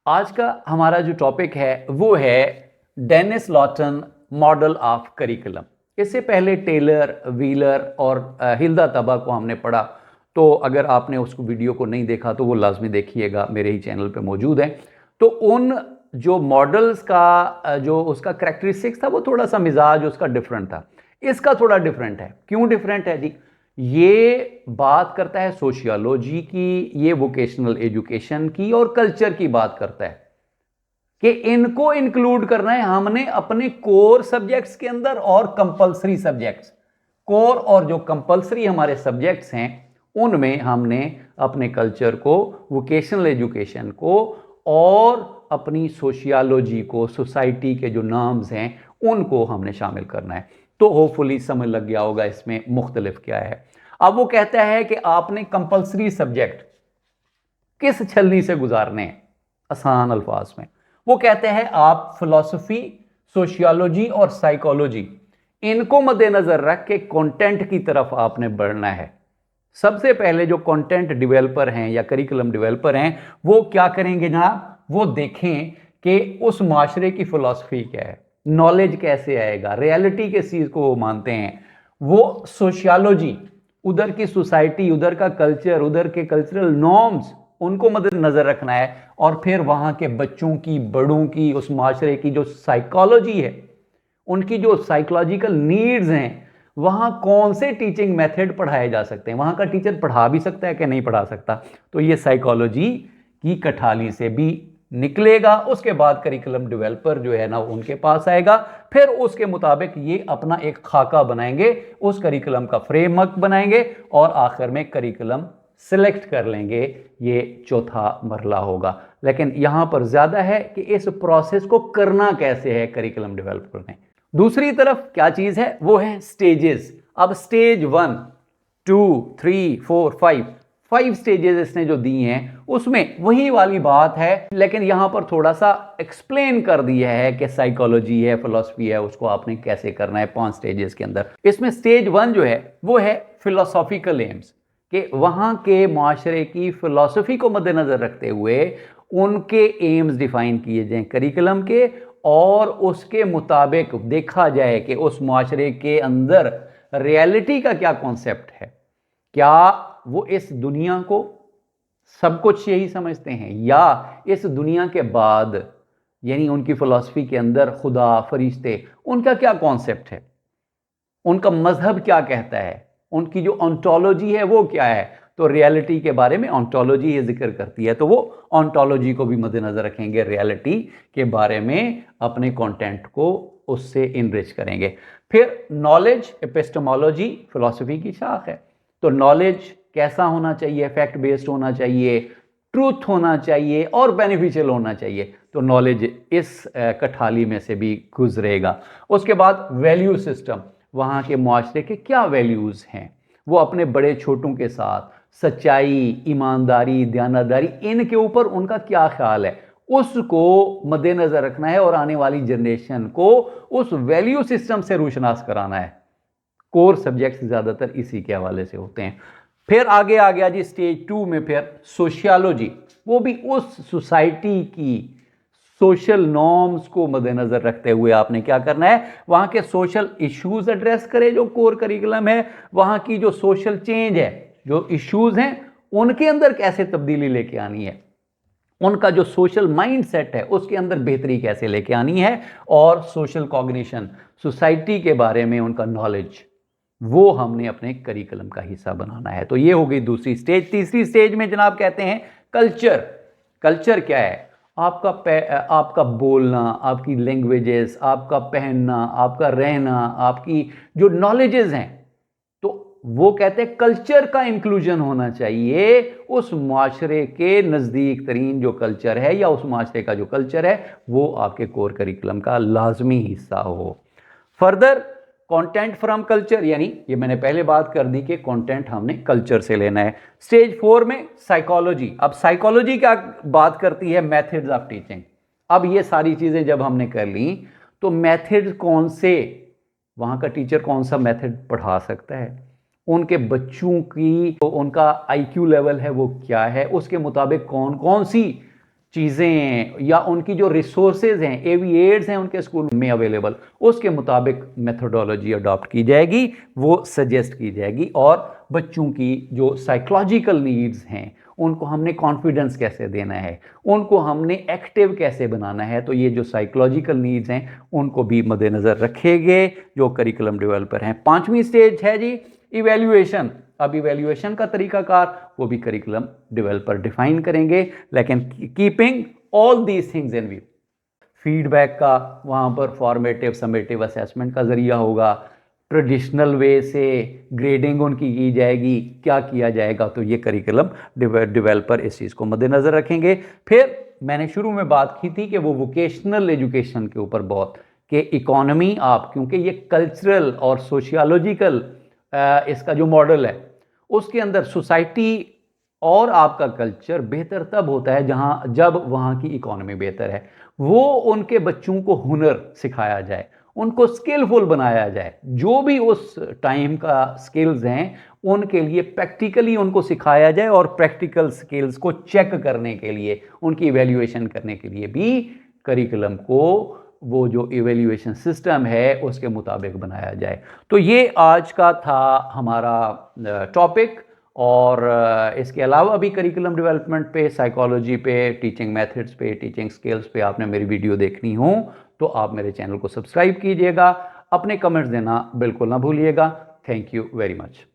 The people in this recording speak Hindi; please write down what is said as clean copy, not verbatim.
आज का हमारा जो टॉपिक है वो है डेनिस लॉटन मॉडल ऑफ करिकुलम। इससे पहले टेलर, व्हीलर और हिल्दा तबा को हमने पढ़ा। तो अगर आपने उसको वीडियो को नहीं देखा तो वो लाजमी देखिएगा, मेरे ही चैनल पे मौजूद है। तो उन जो मॉडल्स का जो उसका करेक्टरिस्टिक्स था वो थोड़ा सा मिजाज उसका डिफरेंट था। इसका थोड़ा डिफरेंट है। क्यों डिफरेंट है जी? ये बात करता है सोशियोलॉजी की, ये वोकेशनल एजुकेशन की और कल्चर की बात करता है कि इनको इंक्लूड करना है हमने अपने कोर सब्जेक्ट्स के अंदर और कंपलसरी सब्जेक्ट्स। कोर और जो कंपलसरी हमारे सब्जेक्ट्स हैं उनमें हमने अपने कल्चर को, वोकेशनल एजुकेशन को और अपनी सोशियोलॉजी को, सोसाइटी के जो नॉर्म्स हैं उनको हमने शामिल करना है। तो होपफुली समझ लग गया होगा इसमें मुख्तलिफ क्या है। अब वो कहता है कि आपने कंपलसरी सब्जेक्ट किस छलनी से गुजारने हैं, आसान अल्फाज में। वो कहते हैं आप फिलॉसफी, सोशियोलॉजी और साइकोलॉजी इनको मद्देनजर रख के कंटेंट की तरफ आपने बढ़ना है। सबसे पहले जो कंटेंट डेवलपर हैं या करिकुलम डेवलपर हैं वो क्या करेंगे जनाब? वो देखें कि उस माशरे की फिलॉसफी क्या है, नॉलेज कैसे आएगा, रियलिटी किस चीज को वो मानते हैं। वो सोशियोलॉजी, उधर की सोसाइटी, उधर का कल्चर, उधर के कल्चरल नॉर्म्स, उनको मद्देनजर रखना है। और फिर वहां के बच्चों की, बड़ों की, उस माशरे की जो साइकोलॉजी है, उनकी जो साइकोलॉजिकल नीड्स हैं, वहां कौन से टीचिंग मेथड पढ़ाए जा सकते हैं, वहां का टीचर पढ़ा भी सकता है कि नहीं पढ़ा सकता। तो ये साइकोलॉजी की कठाली से भी निकलेगा। उसके बाद करिकुलम डेवलपर जो है ना उनके पास आएगा। फिर उसके मुताबिक ये अपना एक खाका बनाएंगे, उस करिकुलम का फ्रेमवर्क बनाएंगे और आखिर में करिकुलम सिलेक्ट कर लेंगे। ये चौथा मरला होगा। लेकिन यहां पर ज्यादा है कि इस प्रोसेस को करना कैसे है करिकुलम डेवलपर ने। दूसरी तरफ क्या चीज है? वो है स्टेजेस। अब स्टेज 1, 2, 3, 4, 5 स्टेजेस इसने जो दी हैं उसमें वही वाली बात है, लेकिन यहां पर थोड़ा सा एक्सप्लेन कर दिया है कि साइकोलॉजी है, फिलॉसफी है, उसको आपने कैसे करना है 5 स्टेजेस के अंदर। इसमें स्टेज 1 जो है वो है फिलोसॉफिकल एम्स, कि वहां के माशरे की फिलॉसफी को मद्देनजर रखते हुए उनके एम्स डिफाइन किए जाएं करिकुलम के, और उसके मुताबिक देखा जाए कि उस माशरे के अंदर रियलिटी का क्या कॉन्सेप्ट है। क्या वो इस दुनिया को सब कुछ यही समझते हैं, या इस दुनिया के बाद, यानी उनकी फिलॉसफी के अंदर खुदा, फरिश्ते, उनका क्या कॉन्सेप्ट है, उनका मजहब क्या कहता है, उनकी जो ऑन्टोलॉजी है वो क्या है। तो रियलिटी के बारे में ऑन्टोलॉजी ये जिक्र करती है, तो वो ऑन्टोलॉजी को भी मद्देनजर रखेंगे, रियलिटी के बारे में अपने कंटेंट को उससे इनरिच करेंगे। फिर नॉलेज, एपिस्टेमोलॉजी फिलॉसफी की शाख है। तो नॉलेज कैसा होना चाहिए? फैक्ट बेस्ड होना चाहिए, ट्रूथ होना चाहिए और बेनिफिशियल होना चाहिए। तो नॉलेज इस कठाली में से भी गुजरेगा। उसके बाद वैल्यू सिस्टम, वहां के मुआशरे के क्या वैल्यूज हैं, वो अपने बड़े छोटों के साथ सच्चाई, ईमानदारी, दयानतदारी, इनके ऊपर उनका क्या ख्याल है, उसको मद्देनजर रखना है और आने वाली जनरेशन को उस वैल्यू सिस्टम से रूशनास कराना है। कोर सब्जेक्ट्स ज्यादातर इसी के हवाले से होते हैं। फिर आगे आ गया जी स्टेज 2 में फिर सोशियोलॉजी, वो भी उस सोसाइटी की सोशल नॉर्म्स को मद्देनजर रखते हुए आपने क्या करना है, वहां के सोशल इश्यूज एड्रेस करे जो कोर करिकुलम है, वहां की जो सोशल चेंज है, जो इश्यूज हैं उनके अंदर कैसे तब्दीली लेके आनी है, उनका जो सोशल माइंड सेट है उसके अंदर बेहतरी कैसे लेके आनी है, और सोशल कॉग्निशन, सोसाइटी के बारे में उनका नॉलेज, वो हमने अपने करिकुलम का हिस्सा बनाना है। तो ये हो गई दूसरी स्टेज। तीसरी स्टेज में जनाब कहते हैं कल्चर। कल्चर क्या है? आपका बोलना, आपकी लैंग्वेजेस, आपका पहनना, आपका रहना, आपकी जो नॉलेजेस हैं, तो वो कहते हैं कल्चर का इंक्लूजन होना चाहिए। उस माशरे के नज़दीक तरीन जो कल्चर है या उस माशरे का जो कल्चर है वो आपके कोर करिकुलम का लाजमी हिस्सा हो। फर्दर कंटेंट फ्रॉम कल्चर, यानी ये मैंने पहले बात कर दी कि कंटेंट हमने कल्चर से लेना है। स्टेज 4 में साइकोलॉजी। अब साइकोलॉजी क्या बात करती है? Methods of teaching. अब ये सारी चीजें जब हमने कर ली तो मेथड कौन से, वहां का टीचर कौन सा मेथड पढ़ा सकता है, उनके बच्चों की तो उनका आईक्यू लेवल है वो क्या है, उसके मुताबिक कौन कौन सी चीज़ें या उनकी जो रिसोर्सेज हैं, एविएट्स हैं उनके स्कूल में अवेलेबल, उसके मुताबिक मेथोडोलॉजी अडॉप्ट की जाएगी, वो सजेस्ट की जाएगी। और बच्चों की जो साइकोलॉजिकल नीड्स हैं, उनको हमने कॉन्फिडेंस कैसे देना है, उनको हमने एक्टिव कैसे बनाना है, तो ये जो साइकोलॉजिकल नीड्स हैं उनको भी मद्देनज़र रखेंगे जो करिकुलम डेवलपर हैं। 5वीं स्टेज है जी इवैल्यूएशन। अब इवैल्यूएशन का तरीकाकार वो भी करिकुलम डेवलपर डिफाइन करेंगे, लेकिन keeping all these things in view. Feedback का वहाँ पर फॉर्मेटिव समेटिव असेसमेंट का ज़रिया होगा, ट्रेडिशनल वे से ग्रेडिंग उनकी की जाएगी, क्या किया जाएगा, तो ये करिकुलम डेवलपर इस चीज़ को मद्देनज़र रखेंगे। फिर मैंने शुरू में बात की थी कि वो वोकेशनल एजुकेशन के ऊपर बहुत, कि इकोनॉमी आप, क्योंकि ये कल्चरल और सोशियोलॉजिकल इसका जो मॉडल है उसके अंदर सोसाइटी और आपका कल्चर बेहतर तब होता है जब वहाँ की इकोनॉमी बेहतर है। वो उनके बच्चों को हुनर सिखाया जाए, उनको स्किलफुल बनाया जाए, जो भी उस टाइम का स्किल्स हैं उनके लिए प्रैक्टिकली उनको सिखाया जाए, और प्रैक्टिकल स्किल्स को चेक करने के लिए, उनकी इवैल्यूएशन करने के लिए भी करिकुलम को वो जो इवैल्यूएशन सिस्टम है उसके मुताबिक बनाया जाए। तो ये आज का था हमारा टॉपिक। और इसके अलावा भी करिकुलम डेवलपमेंट पे, साइकोलॉजी पे, टीचिंग मेथड्स पे, टीचिंग स्किल्स पे आपने मेरी वीडियो देखनी हो तो आप मेरे चैनल को सब्सक्राइब कीजिएगा। अपने कमेंट्स देना बिल्कुल ना भूलिएगा। Thank you very much.